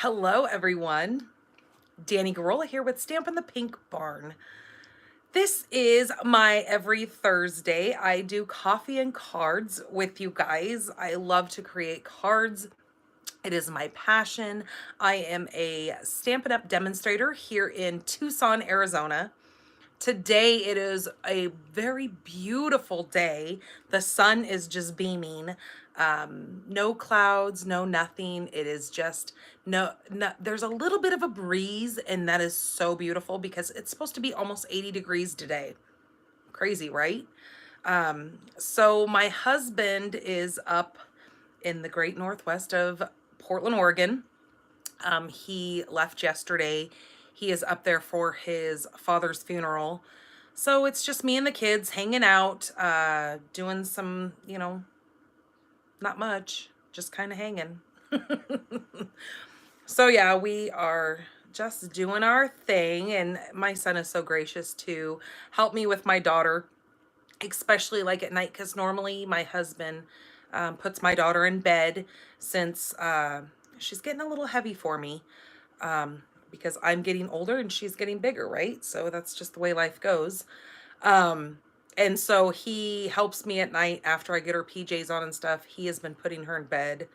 Hello, everyone. Danny Garola here with Stampin' the Pink Barn. This is my every Thursday. I do coffee and cards with you guys. I love to create cards. It is my passion. I am a Stampin' Up demonstrator here in Tucson, Arizona. Today it is a very beautiful day. The sun is just beaming. No clouds, no nothing. It is just no, there's a little bit of a breeze, and that is so beautiful because it's supposed to be almost 80 degrees today. Crazy, right? So my husband is up in the great northwest of Portland, Oregon. He left yesterday. He is up there for his father's funeral. So it's just me and the kids hanging out, doing some, not much, just kind of hanging. So yeah, we are just doing our thing. And my son is so gracious to help me with my daughter, especially like at night, because normally my husband puts my daughter in bed since she's getting a little heavy for me, because I'm getting older and she's getting bigger, right? So that's just the way life goes. And so he helps me at night after I get her PJs on and stuff. He has been putting her in bed.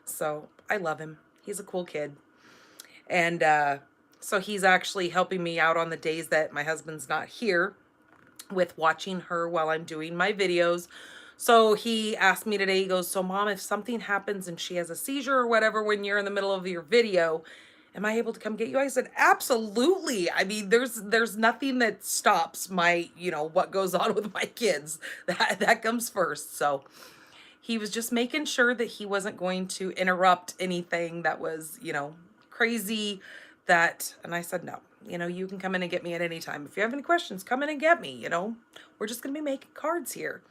So I love him. He's a cool kid. And so he's actually helping me out on the days that my husband's not here with watching her while I'm doing my videos. So he asked me today, he goes, "So Mom, if something happens and she has a seizure or whatever when you're in the middle of your video, am I able to come get you?" I said, "Absolutely." I mean, there's nothing that stops my, what goes on with my kids. That comes first. So he was just making sure that he wasn't going to interrupt anything that was, crazy, and I said, "No, you can come in and get me at any time. If you have any questions, come in and get me, we're just going to be making cards here."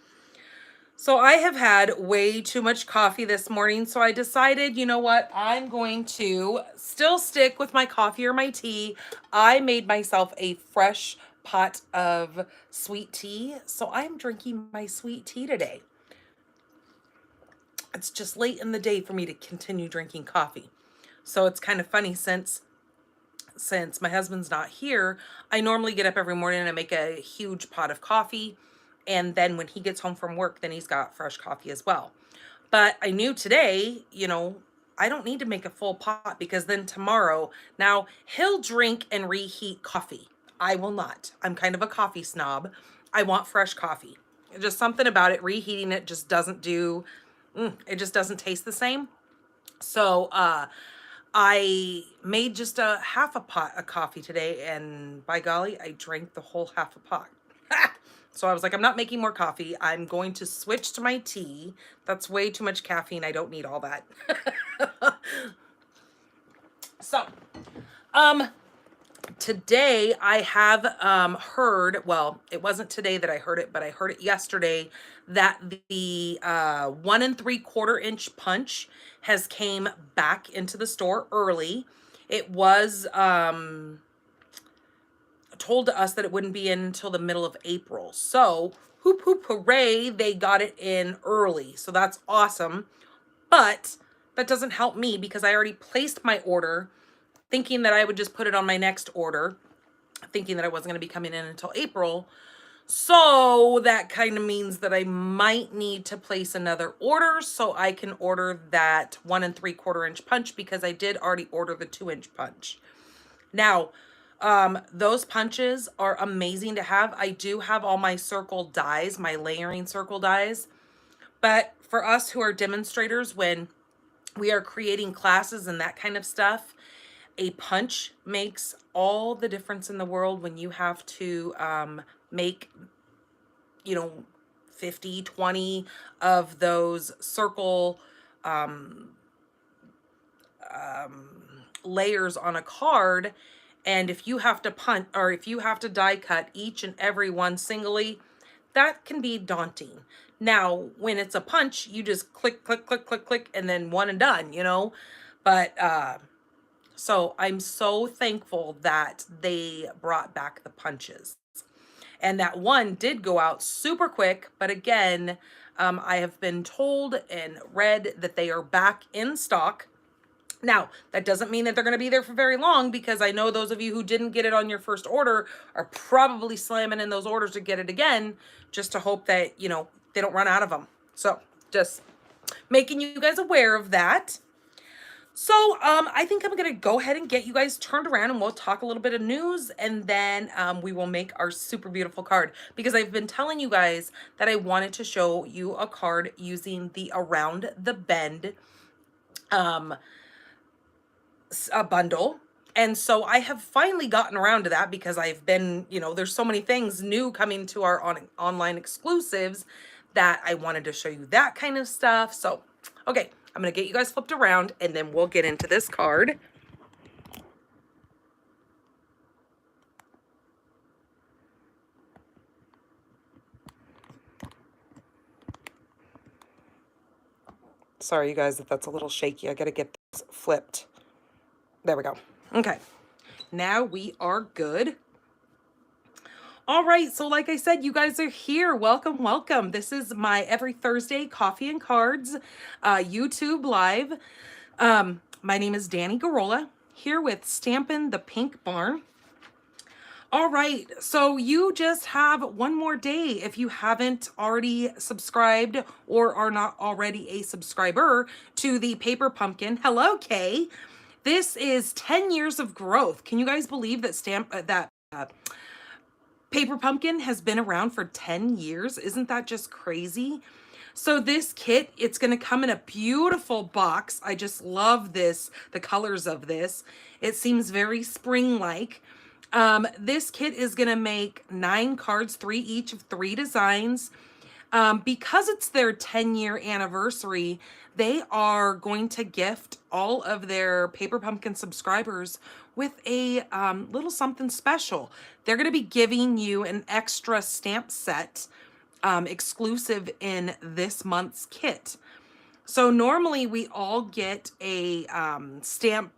So I have had way too much coffee this morning, so I decided, you know what, I'm going to still stick with my coffee or my tea. I made myself a fresh pot of sweet tea, so I'm drinking my sweet tea today. It's just late in the day for me to continue drinking coffee. So it's kind of funny, since my husband's not here, I normally get up every morning and I make a huge pot of coffee. And then when he gets home from work, then he's got fresh coffee as well. But I knew today, I don't need to make a full pot, because then tomorrow, now he'll drink and reheat coffee. I will not. I'm kind of a coffee snob. I want fresh coffee. Just something about it, reheating it just doesn't it just doesn't taste the same. So, I made just a half a pot of coffee today, and by golly, I drank the whole half a pot. So I was like, I'm not making more coffee. I'm going to switch to my tea. That's way too much caffeine. I don't need all that. So, today I have heard, well, it wasn't today that I heard it, but I heard it yesterday, that the 1 3/4 inch punch has came back into the store early. It was told to us that it wouldn't be in until the middle of April. So hoop hoop hooray, they got it in early. So that's awesome. But that doesn't help me, because I already placed my order thinking that I would just put it on my next order, thinking that I wasn't going to be coming in until April. So that kind of means that I might need to place another order so I can order that 1 3/4 inch punch, because I did already order the 2-inch punch. Now, those punches are amazing to have. I do have all my circle dies, my layering circle dies. But for us who are demonstrators, when we are creating classes and that kind of stuff, a punch makes all the difference in the world when you have to make, 50, 20 of those circle layers on a card. And if you have to punch, or if you have to die cut each and every one singly, that can be daunting. Now, when it's a punch, you just click, click, click, click, click, and then one and done, But so I'm so thankful that they brought back the punches. And that one did go out super quick. But again, I have been told and read that they are back in stock. Now, that doesn't mean that they're going to be there for very long, because I know those of you who didn't get it on your first order are probably slamming in those orders to get it again, just to hope that, you know, they don't run out of them. So just making you guys aware of that. So I think I'm going to go ahead and get you guys turned around, and we'll talk a little bit of news, and then we will make our super beautiful card, because I've been telling you guys that I wanted to show you a card using the Around the Bend a bundle. And so I have finally gotten around to that, because I've been, you know, there's so many things new coming to our online exclusives that I wanted to show you that kind of stuff. So, okay, I'm going to get you guys flipped around, and then we'll get into this card. Sorry, you guys, if that's a little shaky. I got to get this flipped. There we go. Okay, now we are good. All right, so like I said, you guys are here. Welcome, welcome. This is my every Thursday Coffee and Cards YouTube live. My name is Danny Garola, here with Stampin' the Pink Barn. All right, so you just have one more day if you haven't already subscribed or are not already a subscriber to the Paper Pumpkin. Hello, Kay. This is 10 years of growth. Can you guys believe that Paper Pumpkin has been around for 10 years? Isn't that just crazy? So this kit, it's going to come in a beautiful box. I just love this, the colors of this. It seems very spring-like. This kit is going to make 9 cards, 3 each of 3 designs. Because it's their 10-year anniversary, they are going to gift all of their Paper Pumpkin subscribers with a little something special. They're going to be giving you an extra stamp set exclusive in this month's kit. So normally we all get a stamp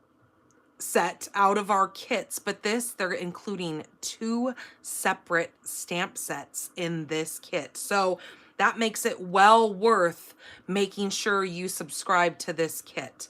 set out of our kits, but they're including 2 separate stamp sets in this kit. So that makes it well worth making sure you subscribe to this kit.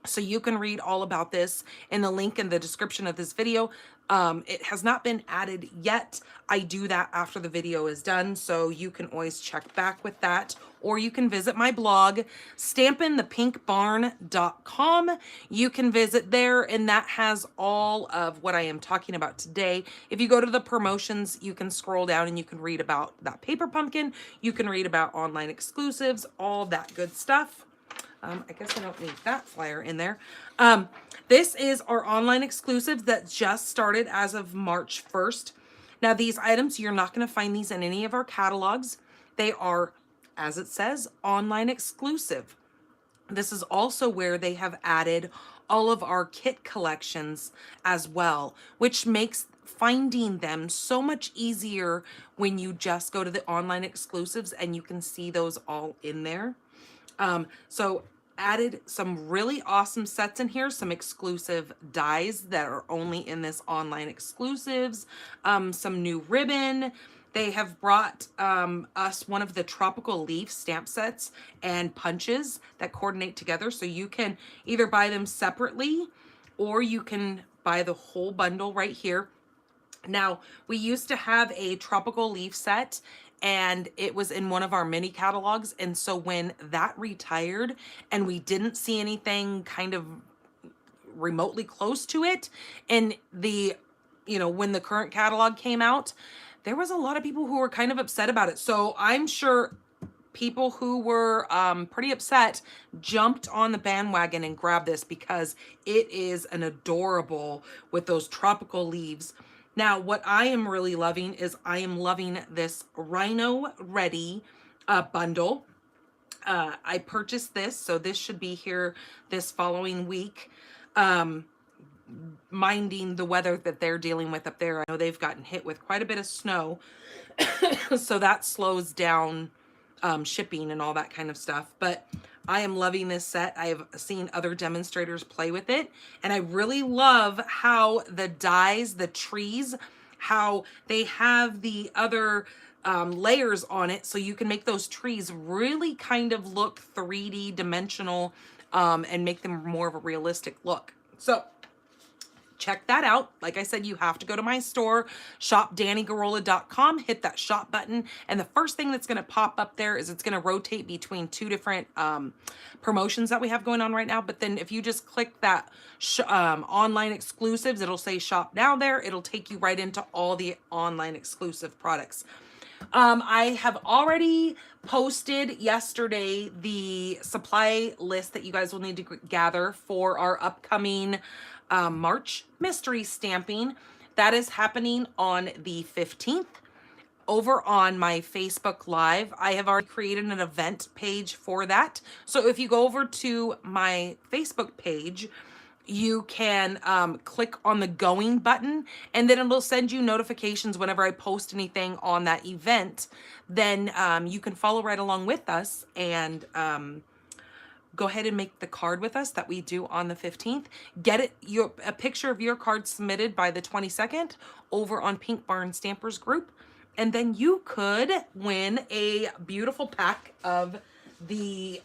So you can read all about this in the link in the description of this video. It has not been added yet. I do that after the video is done, so you can always check back with that. Or you can visit my blog, stampinthepinkbarn.com. You can visit there, and that has all of what I am talking about today. If you go to the promotions, you can scroll down and you can read about that Paper Pumpkin. You can read about online exclusives, all that good stuff. I guess I don't need that flyer in there. This is our online exclusives that just started as of March 1st. Now, these items, you're not going to find these in any of our catalogs. They are, as it says, online exclusive. This is also where they have added all of our kit collections as well, which makes finding them so much easier when you just go to the online exclusives and you can see those all in there. So added some really awesome sets in here, some exclusive dies that are only in this online exclusives, some new ribbon. They have brought us one of the tropical leaf stamp sets and punches that coordinate together. So you can either buy them separately or you can buy the whole bundle right here. Now, we used to have a tropical leaf set, and it was in one of our mini catalogs. And so when that retired and we didn't see anything kind of remotely close to it, and when the current catalog came out, there was a lot of people who were kind of upset about it. So I'm sure people who were pretty upset jumped on the bandwagon and grabbed this, because it is an adorable with those tropical leaves. Now, what I am really loving is I am loving this Rhino Ready bundle. I purchased this, so this should be here this following week. Minding the weather that they're dealing with up there. I know they've gotten hit with quite a bit of snow, so that slows down shipping and all that kind of stuff. But I am loving this set. I have seen other demonstrators play with it, and I really love how the dies, the trees, how they have the other layers on it, so you can make those trees really kind of look 3D dimensional. and make them more of a realistic look. So check that out. Like I said, you have to go to my store, shopdannygarola.com, hit that shop button, and the first thing that's going to pop up there is it's going to rotate between two different promotions that we have going on right now. But then if you just click that online exclusives, it'll say shop now there. It'll take you right into all the online exclusive products. I have already posted yesterday the supply list that you guys will need to gather for our upcoming March mystery stamping. That is happening on the 15th over on my Facebook Live. I have already created an event page for that. So if you go over to my Facebook page, you can click on the going button, and then it'll send you notifications whenever I post anything on that event. Then you can follow right along with us and go ahead and make the card with us that we do on the 15th. Get a picture of your card submitted by the 22nd over on Pink Barn Stampers group. And then you could win a beautiful pack of the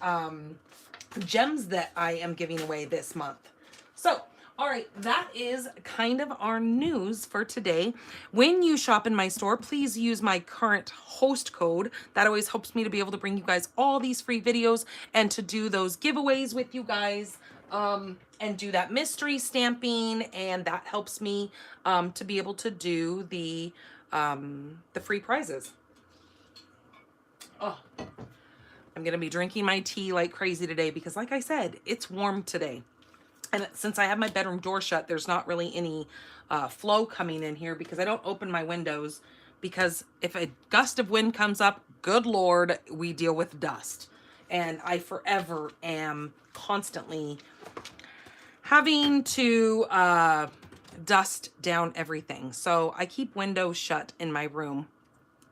gems that I am giving away this month. So, all right, that is kind of our news for today. When you shop in my store, please use my current host code. That always helps me to be able to bring you guys all these free videos and to do those giveaways with you guys and do that mystery stamping. And that helps me to be able to do the free prizes. Oh, I'm going to be drinking my tea like crazy today because, like I said, it's warm today. And since I have my bedroom door shut, there's not really any flow coming in here because I don't open my windows, because if a gust of wind comes up, good Lord, we deal with dust. And I forever am constantly having to dust down everything. So I keep windows shut in my room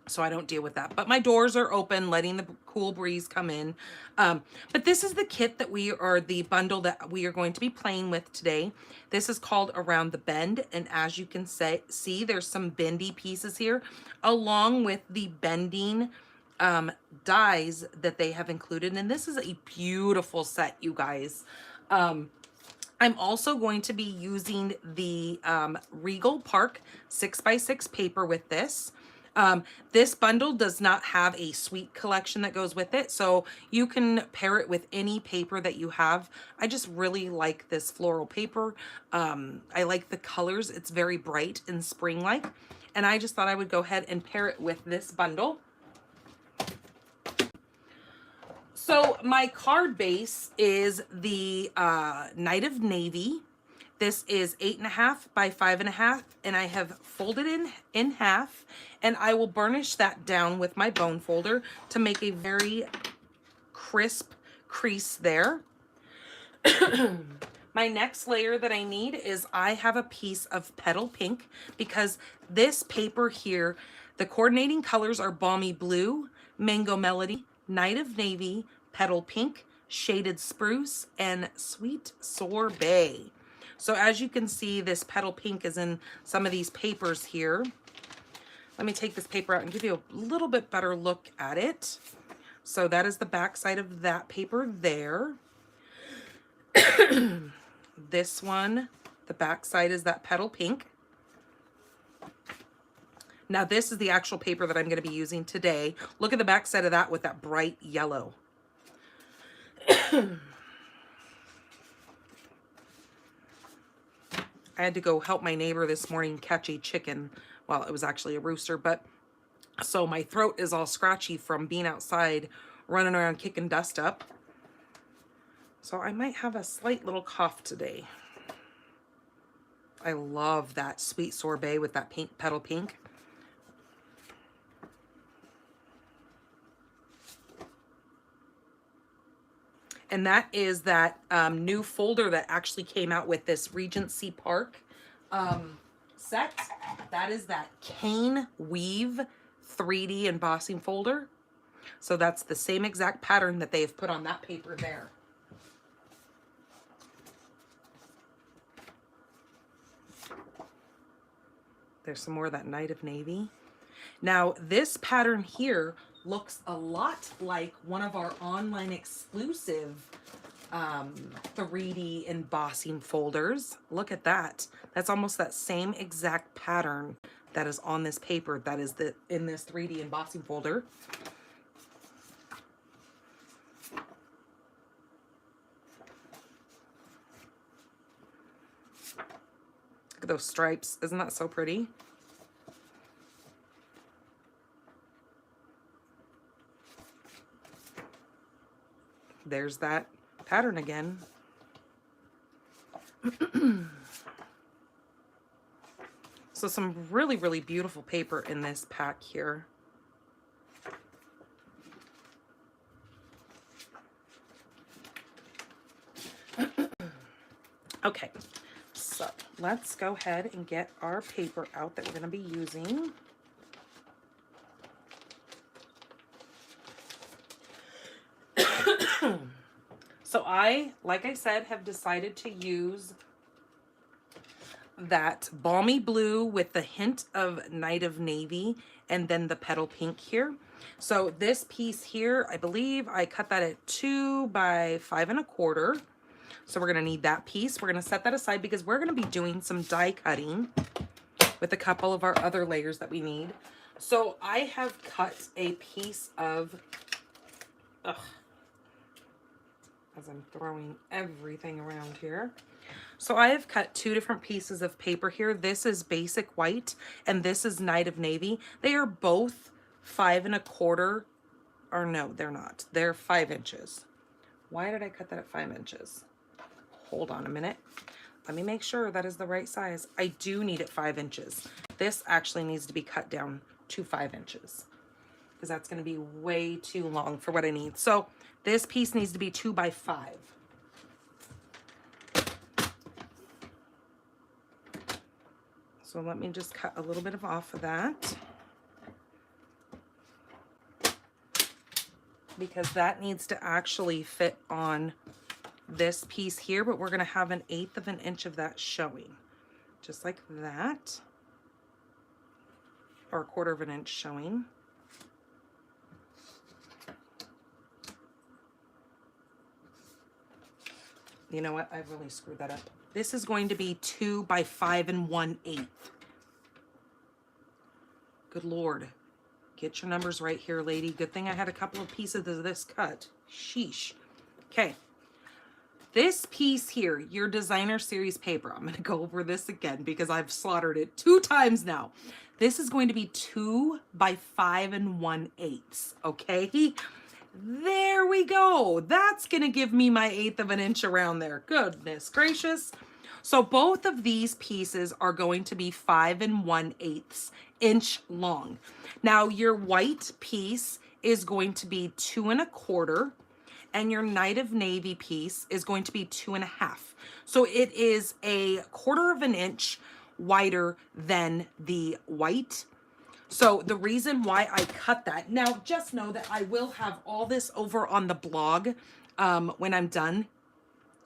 so I don't deal with that. But my doors are open, letting the cool breeze come in. But this is the kit that the bundle that we are going to be playing with today. This is called Around the Bend. And as you can see, there's some bendy pieces here, along with the bending dies that they have included. And this is a beautiful set, you guys. I'm also going to be using the Regal Park 6x6 paper with this. This bundle does not have a sweet collection that goes with it, so you can pair it with any paper that you have. I just really like this floral paper. I like the colors. It's very bright and spring-like, and I just thought I would go ahead and pair it with this bundle. So my card base is the Night of Navy. This is 8.5 by 5.5, and I have folded in half, and I will burnish that down with my bone folder to make a very crisp crease there. My next layer that I need is I have a piece of Petal Pink, because this paper here, the coordinating colors are Balmy Blue, Mango Melody, Night of Navy, Petal Pink, Shaded Spruce, and Sweet Sorbet. So as you can see, this Petal Pink is in some of these papers here. Let me take this paper out and give you a little bit better look at it. So that is the back side of that paper there. This one, the back side is that Petal Pink. Now this is the actual paper that I'm going to be using today. Look at the back side of that with that bright yellow. I had to go help my neighbor this morning catch a chicken. Well, it was actually a rooster, but so my throat is all scratchy from being outside, running around kicking dust up. So I might have a slight little cough today. I love that Sweet Sorbet with that pink Petal Pink. And that is that new folder that actually came out with this Regency Park set. That is that Cane Weave 3D embossing folder. So that's the same exact pattern that they've put on that paper there. There's some more of that Night of Navy. Now this pattern here looks a lot like one of our online exclusive 3D embossing folders. Look at that. That's almost that same exact pattern that is on this paper that is in this 3D embossing folder. Look at those stripes. Isn't that so pretty? There's that pattern again. So some really, really beautiful paper in this pack here. Okay, so let's go ahead and get our paper out that we're going to be using. So I, like I said, have decided to use that balmy blue with the hint of Night of Navy and then the petal pink here. So this piece here, I believe I cut that at 2 by 5 1/4. So we're going to need that piece. We're going to set that aside because we're going to be doing some die cutting with a couple of our other layers that we need. So I have cut a piece of, as I'm throwing everything around here. So I have cut 2 different pieces of paper here. This is basic white and this is Night of Navy. They are both 5 1/4, or no, they're not. They're 5 inches. Why did I cut that at 5 inches? Hold on a minute. Let me make sure that is the right size. I do need it 5 inches. This actually needs to be cut down to 5 inches because that's going to be way too long for what I need. So this piece needs to be 2 by 5. So let me just cut a little bit off of that because that needs to actually fit on this piece here, but we're going to have 1/8 of an inch of that showing, just like that, or 1/4 of an inch showing. You know what? I really screwed that up. This is going to be 2 by 5 1/8. Good Lord. Get your numbers right here, lady. Good thing I had a couple of pieces of this cut. Sheesh. Okay. This piece here, your designer series paper, I'm going to go over this again because I've slaughtered it 2 times now. This is going to be 2 by 5 1/8. Okay. There we go. That's going to give me my 1/8 of an inch around there. Goodness gracious. So both of these pieces are going to be 5 1/8 inch long. Now your white piece is going to be 2 1/4 and your Night of Navy piece is going to be 2 1/2. So it is a 1/4 of an inch wider than the white. So the reason why I cut that, now just know that I will have all this over on the blog when I'm done.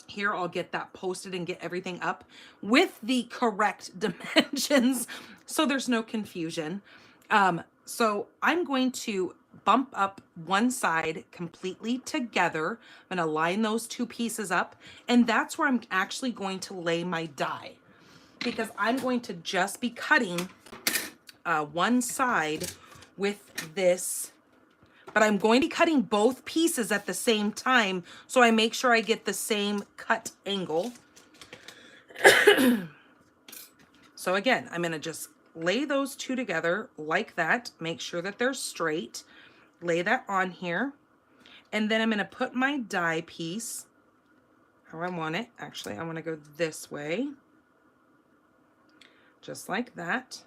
Here, I'll get that posted and get everything up with the correct dimensions so there's no confusion. So I'm going to bump up one side completely together. I'm going to line those 2 pieces up, and that's where I'm actually going to lay my die because I'm going to just be cutting one side with this, but I'm going to be cutting both pieces at the same time so I make sure I get the same cut angle. So again, I'm going to just lay those 2 together like that, make sure that they're straight, lay that on here, and then I'm going to put my die piece how I want it. Actually, I want to go this way, just like that.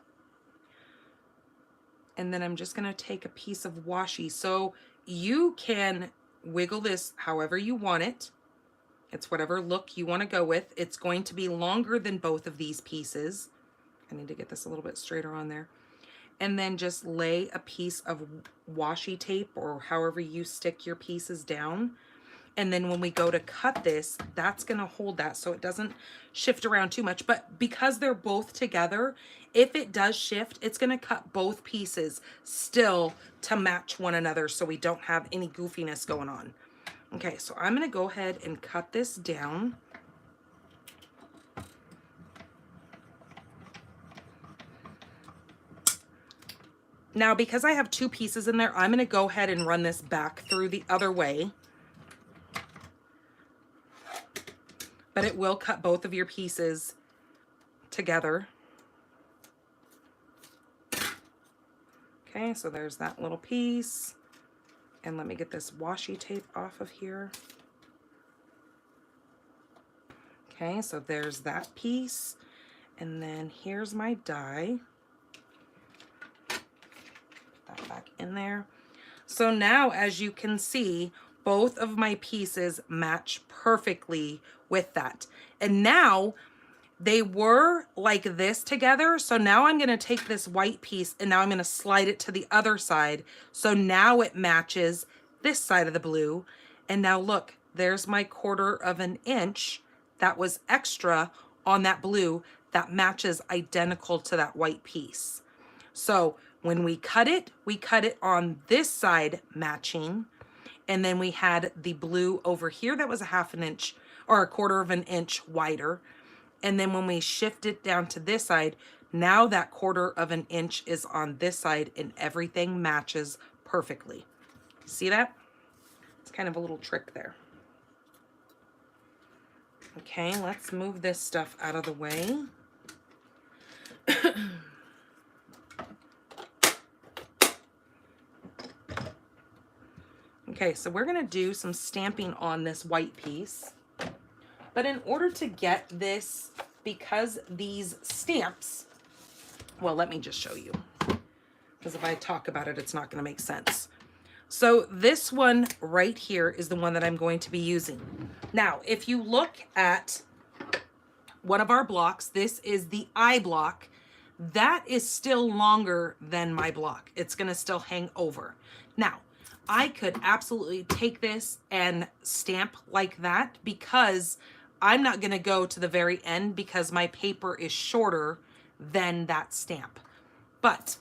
And then I'm just going to take a piece of washi. So you can wiggle this however you want it. It's whatever look you want to go with. It's going to be longer than both of these pieces. I need to get this a little bit straighter on there. And then just lay a piece of washi tape or however you stick your pieces down. And then when we go to cut this, that's going to hold that so it doesn't shift around too much. But because they're both together, if it does shift, it's going to cut both pieces still to match one another so we don't have any goofiness going on. Okay, so I'm gonna go ahead and cut this down. Now, because I have two pieces in there, I'm gonna go ahead and run this back through the other way. But it will cut both of your pieces together. Okay, so there's that little piece. And let me get this washi tape off of here. Okay, so there's that piece. And then here's my die. Put that back in there. So now, as you can see, both of my pieces match perfectly with that. And now they were like this together. So now I'm going to take this white piece and now I'm going to slide it to the other side. So now it matches this side of the blue. And now look, there's my 1/4 inch that was extra on that blue that matches identical to that white piece. So when we cut it on this side matching. And then we had the blue over here that was a 1/2 inch or a 1/4 inch wider. And then when we shift it down to this side, now that 1/4 inch is on this side and everything matches perfectly. See that? It's kind of a little trick there. Okay, let's move this stuff out of the way. Okay, so we're gonna do some stamping on this white piece. But in order to get this, because these stamps, well, let me just show you. Because if I talk about it, it's not gonna make sense. So this one right here is the one that I'm going to be using. Now, if you look at one of our blocks, this is the I block. That is still longer than my block. It's gonna still hang over. Now, I could absolutely take this and stamp like that because I'm not gonna go to the very end because my paper is shorter than that stamp. But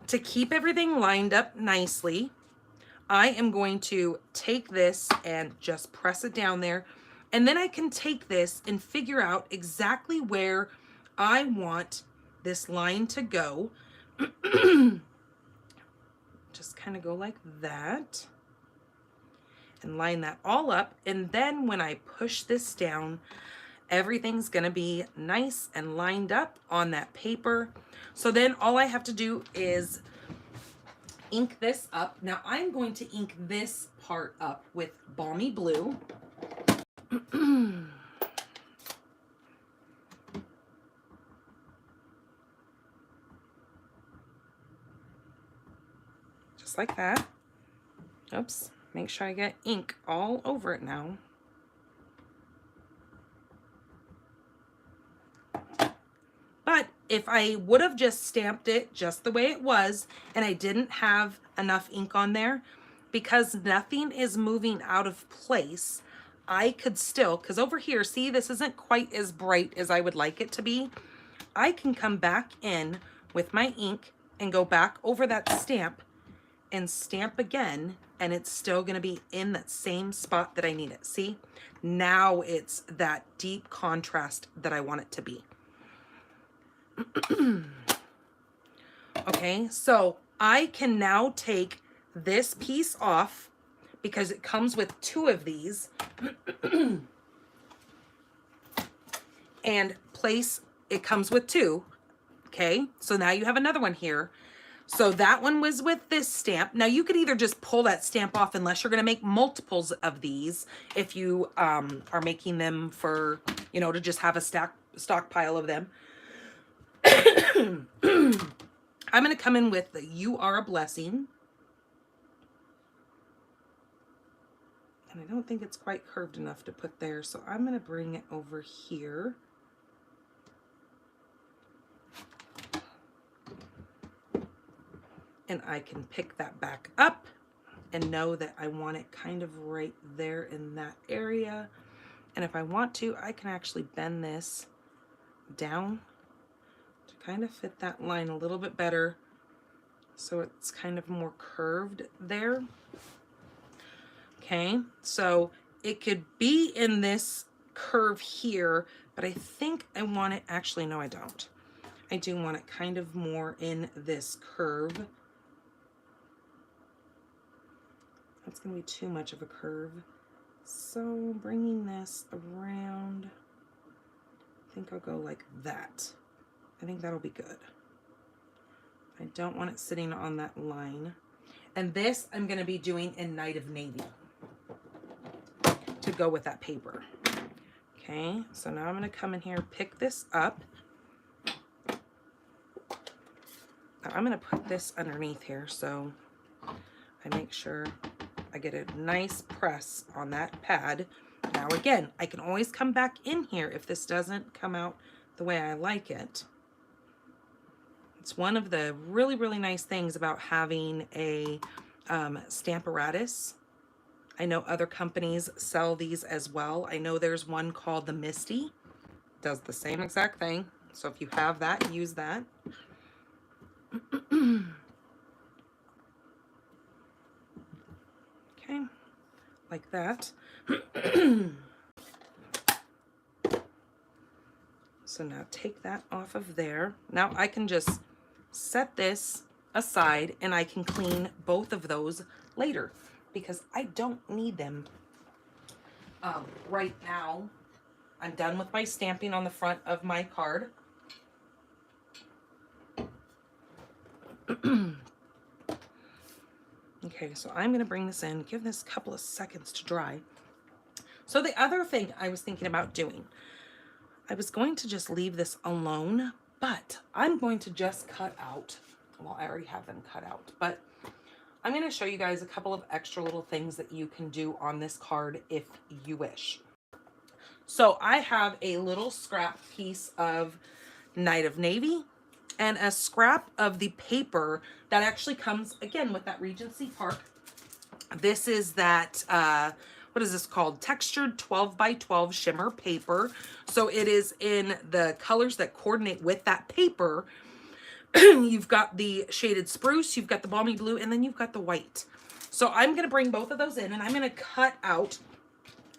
to keep everything lined up nicely, I am going to take this and just press it down there. And then I can take this and figure out exactly where I want this line to go. Just kind of go like that and line that all up. And then when I push this down, everything's gonna be nice and lined up on that paper. So then all I have to do is ink this up. Now I'm going to ink this part up with Balmy Blue. Just like that. Oops, make sure I get ink all over it now. But if I would have just stamped it just the way it was and I didn't have enough ink on there, because nothing is moving out of place, I could still, because over here, see, this isn't quite as bright as I would like it to be. I can come back in with my ink and go back over that stamp and stamp again, and it's still going to be in that same spot that I need it. See, now it's that deep contrast that I want it to be. Okay, so I can now take this piece off because it comes with 2 of these and place, it comes with 2. Okay, so now you have another one here. So that one was with this stamp. Now you could either just pull that stamp off unless you're going to make multiples of these. If you are making them for, you know, to just have a stockpile of them. I'm going to come in with the You Are a Blessing. And I don't think it's quite curved enough to put there. So I'm going to bring it over here. And I can pick that back up and know that I want it kind of right there in that area. And if I want to, I can actually bend this down to kind of fit that line a little bit better, so it's kind of more curved there. Okay, so it could be in this curve here, but I think I want it, actually, no, I don't. I do want it kind of more in this curve. That's gonna be too much of a curve. So bringing this around, I think I'll go like that. I think that'll be good. I don't want it sitting on that line. And this I'm gonna be doing in Night of Navy to go with that paper. Okay, so now I'm gonna come in here, pick this up. Now I'm gonna put this underneath here so I make sure I get a nice press on that pad. Now again, I can always come back in here if this doesn't come out the way I like it. It's one of the really, really nice things about having a Stamparatus. I know other companies sell these as well. I know there's one called the Misty. Does the same exact thing. So if you have that, use that. Okay, like that. So now take that off of there. Now I can just set this aside and I can clean both of those later because I don't need them right now. I'm done with my stamping on the front of my card. Okay, so I'm gonna bring this in, give this a couple of seconds to dry. So the other thing I was thinking about doing, I was going to just leave this alone, but I'm going to just cut out, well, I already have them cut out, but I'm going to show you guys a couple of extra little things that you can do on this card if you wish. So I have a little scrap piece of Night of Navy and a scrap of the paper that actually comes, again, with that Regency Park. This is that, what is this called? Textured 12 by 12 shimmer paper. So it is in the colors that coordinate with that paper. You've got the shaded spruce, you've got the balmy blue, and then you've got the white. So I'm going to bring both of those in and I'm going to cut out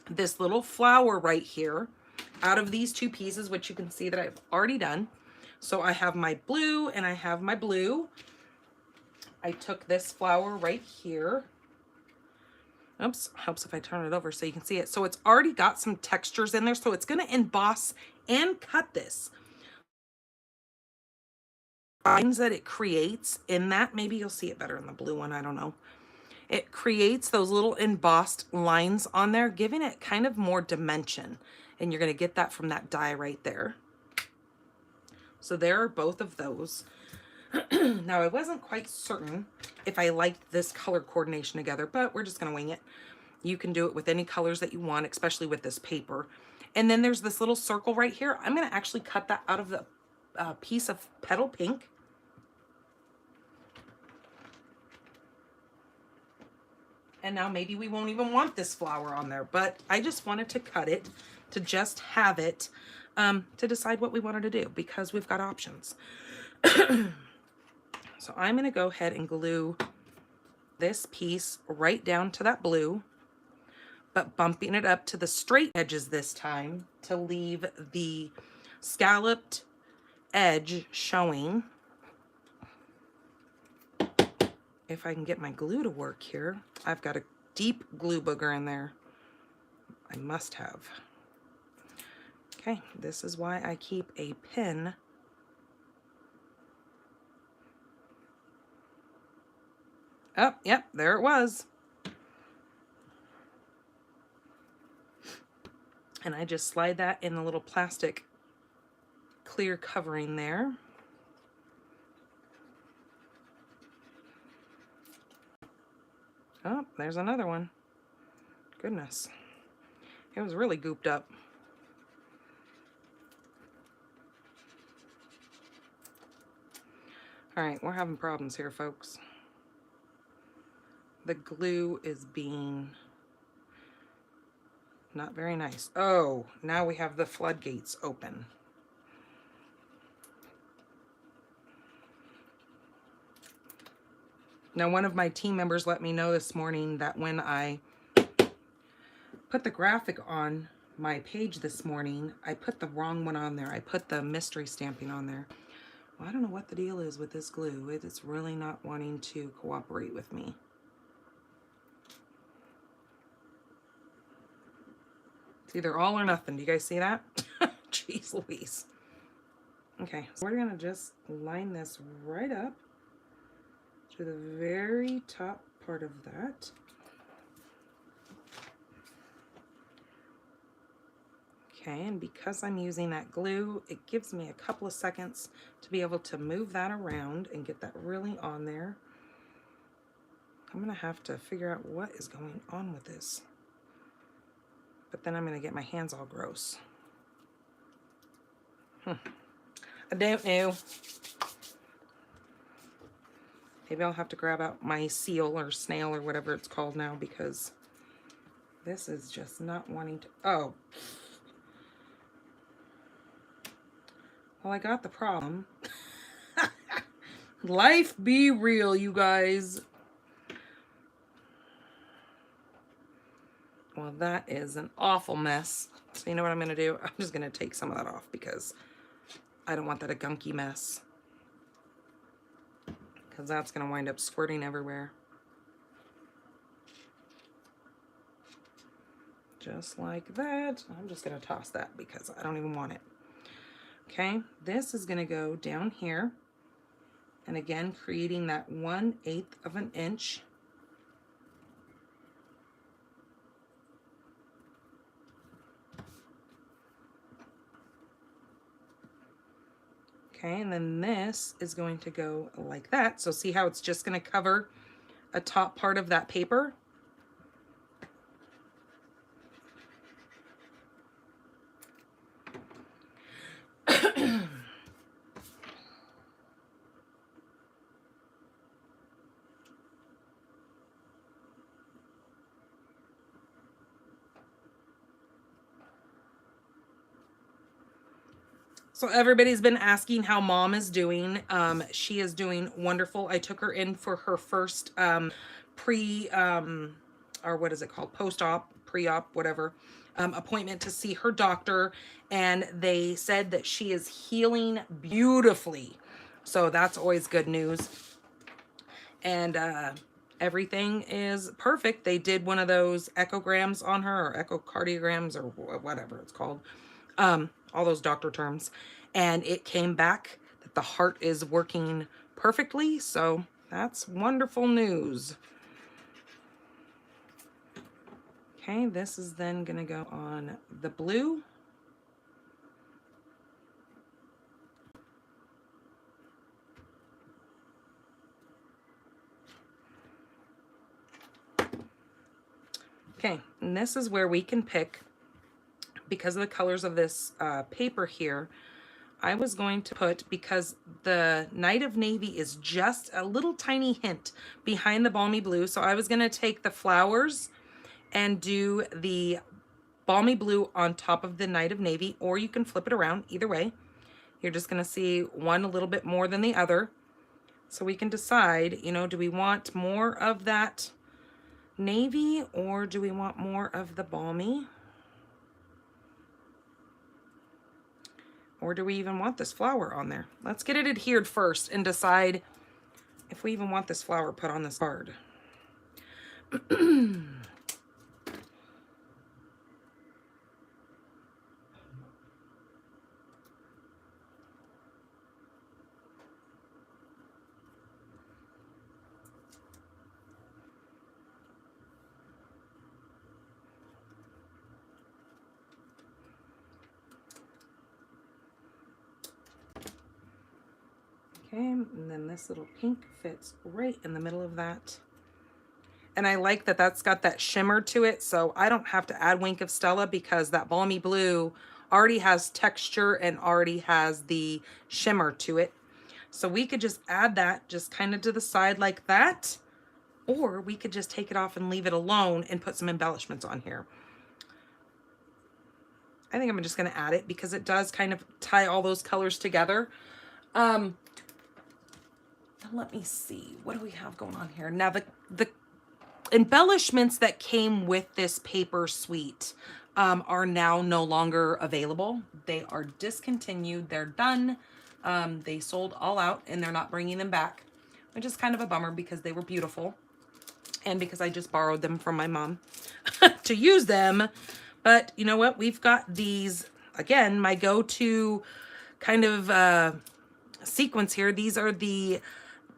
this little flower right here out of these two pieces, which you can see that I've already done. So I have my blue and I have my blue. I took this flower right here. Oops, helps if I turn it over so you can see it. So it's already got some textures in there, so it's going to emboss and cut this. Lines that it creates in that, maybe you'll see it better in the blue one, I don't know. It creates those little embossed lines on there, giving it kind of more dimension. And you're going to get that from that die right there. So there are both of those. Now, I wasn't quite certain if I liked this color coordination together, but we're just going to wing it. You can do it with any colors that you want, especially with this paper. And then there's this little circle right here. I'm going to actually cut that out of the piece of petal pink. And now maybe we won't even want this flower on there, but I just wanted to cut it to just have it to decide what we wanted to do because we've got options. So I'm going to go ahead and glue this piece right down to that blue, but bumping it up to the straight edges this time to leave the scalloped edge showing. If I can get my glue to work here, I've got a deep glue booger in there. I must have. Okay, this is why I keep a pin. Oh, yep, there it was. And I just slide that in the little plastic clear covering there. Oh, there's another one. Goodness. It was really gooped up. All right, we're having problems here, folks. The glue is being not very nice. Oh, now we have the floodgates open. Now, one of my team members let me know this morning that when I put the graphic on my page this morning, I put the wrong one on there. I put the mystery stamping on there. Well, I don't know what the deal is with this glue. It's really not wanting to cooperate with me. It's either all or nothing. Do you guys see that? Jeez Louise. Okay, so we're gonna just line this right up to the very top part of that. Okay, and because I'm using that glue, it gives me a couple of seconds to be able to move that around and get that really on there. I'm gonna have to figure out what is going on with this. But then I'm gonna get my hands all gross. I don't know. Maybe I'll have to grab out my seal or snail or whatever it's called now, because this is just not wanting to. Oh. Well, I got the problem. Life be real, you guys. Well, that is an awful mess. So you know what I'm going to do? I'm just going to take some of that off because I don't want that a gunky mess. Because that's going to wind up squirting everywhere. Just like that. I'm just going to toss that because I don't even want it. Okay, this is going to go down here. And again, creating that 1/8 of an inch. Okay, and then this is going to go like that. So see how it's just going to cover a top part of that paper? So everybody's been asking how mom is doing. She is doing wonderful. I took her in for her first or what is it called? Post-op, pre-op, whatever, appointment to see her doctor. And they said that she is healing beautifully. So that's always good news. And everything is perfect. They did one of those echograms on her, or echocardiograms, or whatever it's called. All those doctor terms, and it came back that the heart is working perfectly, so that's wonderful news. Okay, this is then going to go on the blue. Okay, and this is where we can pick, because of the colors of this paper here, I was going to put, because the Night of Navy is just a little tiny hint behind the Balmy Blue, so I was going to take the flowers and do the Balmy Blue on top of the Night of Navy, or you can flip it around. Either way, you're just going to see one a little bit more than the other. So we can decide, you know, do we want more of that navy or do we want more of the balmy? Or do we even want this flower on there? Let's get it adhered first and decide if we even want this flower put on this card. Okay, and then this little pink fits right in the middle of that. And I like that that's got that shimmer to it, so I don't have to add Wink of Stella because that Balmy Blue already has texture and already has the shimmer to it. So we could just add that just kind of to the side like that, or we could just take it off and leave it alone and put some embellishments on here. I think I'm just going to add it because it does kind of tie all those colors together. Let me see. What do we have going on here? Now, the embellishments that came with this paper suite are now no longer available. They are discontinued. They're done. They sold all out and they're not bringing them back, which is kind of a bummer because they were beautiful and because I just borrowed them from my mom to use them. But you know what? We've got these, again, my go-to kind of sequins here. These are the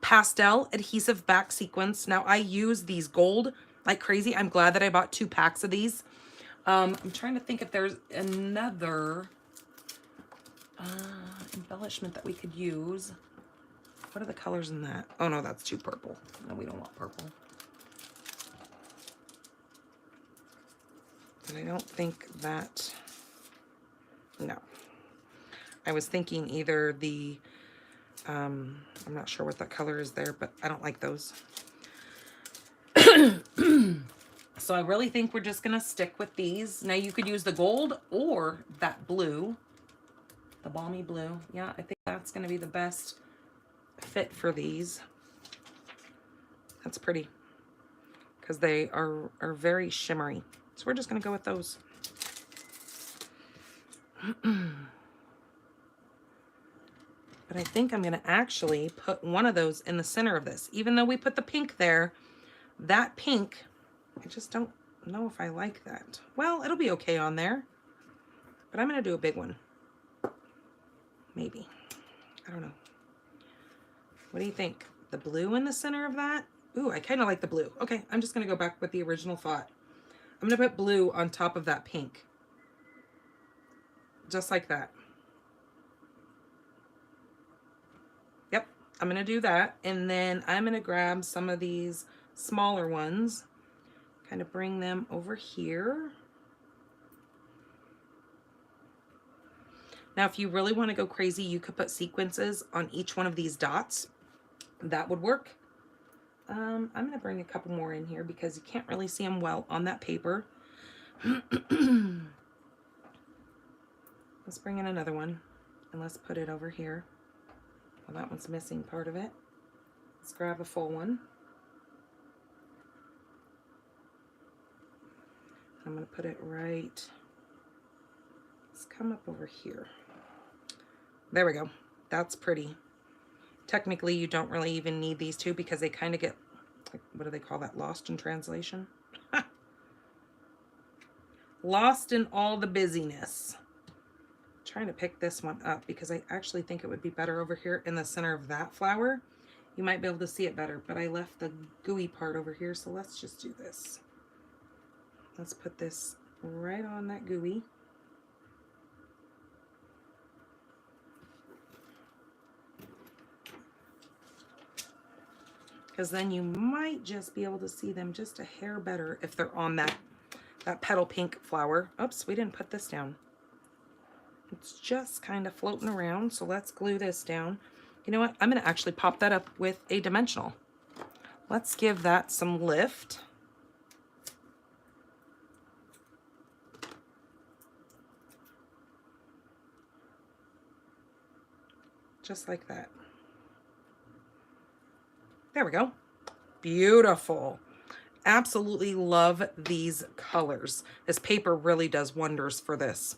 pastel adhesive back sequins. Now I use these gold like crazy. I'm glad that I bought 2 packs of these. I'm trying to think if there's another embellishment that we could use. What are the colors in that? Oh no, that's too purple. No, we don't want purple. And I don't think that, no. I was thinking either the, I'm not sure what that color is there, but I don't like those. So I really think we're just gonna stick with these. Now you could use the gold or that blue, the balmy blue. Yeah, I think that's gonna be the best fit for these. That's pretty because they are very shimmery. So we're just gonna go with those. But I think I'm gonna actually put one of those in the center of this. Even though we put the pink there, that pink, I just don't know if I like that. Well, it'll be okay on there, but I'm gonna do a big one. Maybe, I don't know. What do you think? The blue in the center of that? Ooh, I kind of like the blue. Okay, I'm just gonna go back with the original thought. I'm gonna put blue on top of that pink. Just like that. Yep, I'm gonna do that. And then I'm gonna grab some of these smaller ones, kind of bring them over here. Now, if you really want to go crazy, you could put sequences on each one of these dots. That would work. I'm going to bring a couple more in here because you can't really see them well on that paper. Let's bring in another one and let's put it over here. Well, that one's missing part of it. Let's grab a full one. I'm going to put it right. Let's come up over here. There we go. That's pretty. Technically, you don't really even need these two because they kind of get, like, what do they call that? Lost in translation? Lost in all the busyness. I'm trying to pick this one up because I actually think it would be better over here in the center of that flower. You might be able to see it better, but I left the gooey part over here, so let's just do this. Let's put this right on that gooey. Because then you might just be able to see them just a hair better if they're on that petal pink flower. Oops, we didn't put this down. It's just kind of floating around, so let's glue this down. You know what? I'm going to actually pop that up with a dimensional. Let's give that some lift. Just like that. There we go. Beautiful. Absolutely love these colors. This paper really does wonders for this.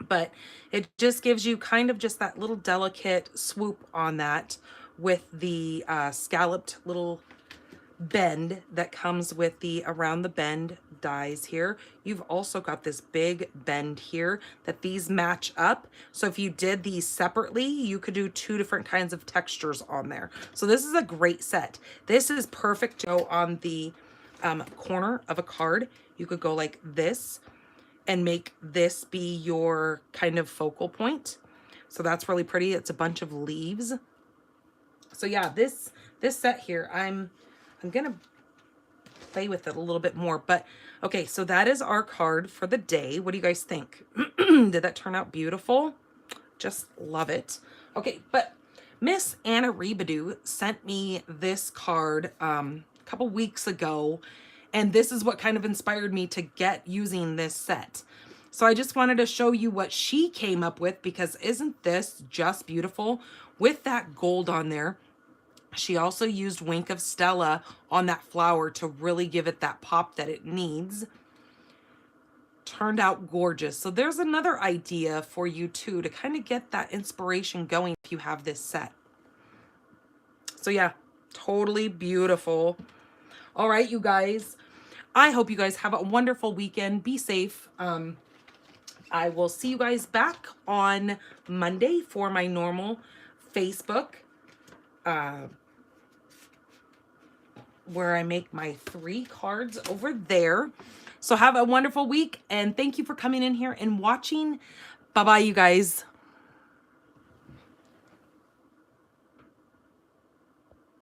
But it just gives you kind of just that little delicate swoop on that with the scalloped little bend that comes with the around the bend dies here. You've also got this big bend here that these match up. So if you did these separately, you could do 2 different kinds of textures on there. So this is a great set. This is perfect to go on the corner of a card. You could go like this and make this be your kind of focal point. So that's really pretty. It's a bunch of leaves. So yeah, this set here, I'm gonna play with it a little bit more, but okay, so that is our card for the day. What do you guys think? Did that turn out beautiful? Just love it. Okay, but Miss Anna Rebadoo sent me this card a couple weeks ago, and this is what kind of inspired me to get using this set. So I just wanted to show you what she came up with, because isn't this just beautiful with that gold on there? She also used Wink of Stella on that flower to really give it that pop that it needs. Turned out gorgeous. So there's another idea for you too to kind of get that inspiration going if you have this set. So yeah, totally beautiful. All right, you guys. I hope you guys have a wonderful weekend. Be safe. I will see you guys back on Monday for my normal Facebook, where I make my 3 cards over there. So have a wonderful week, and thank you for coming in here and watching. Bye-bye, you guys.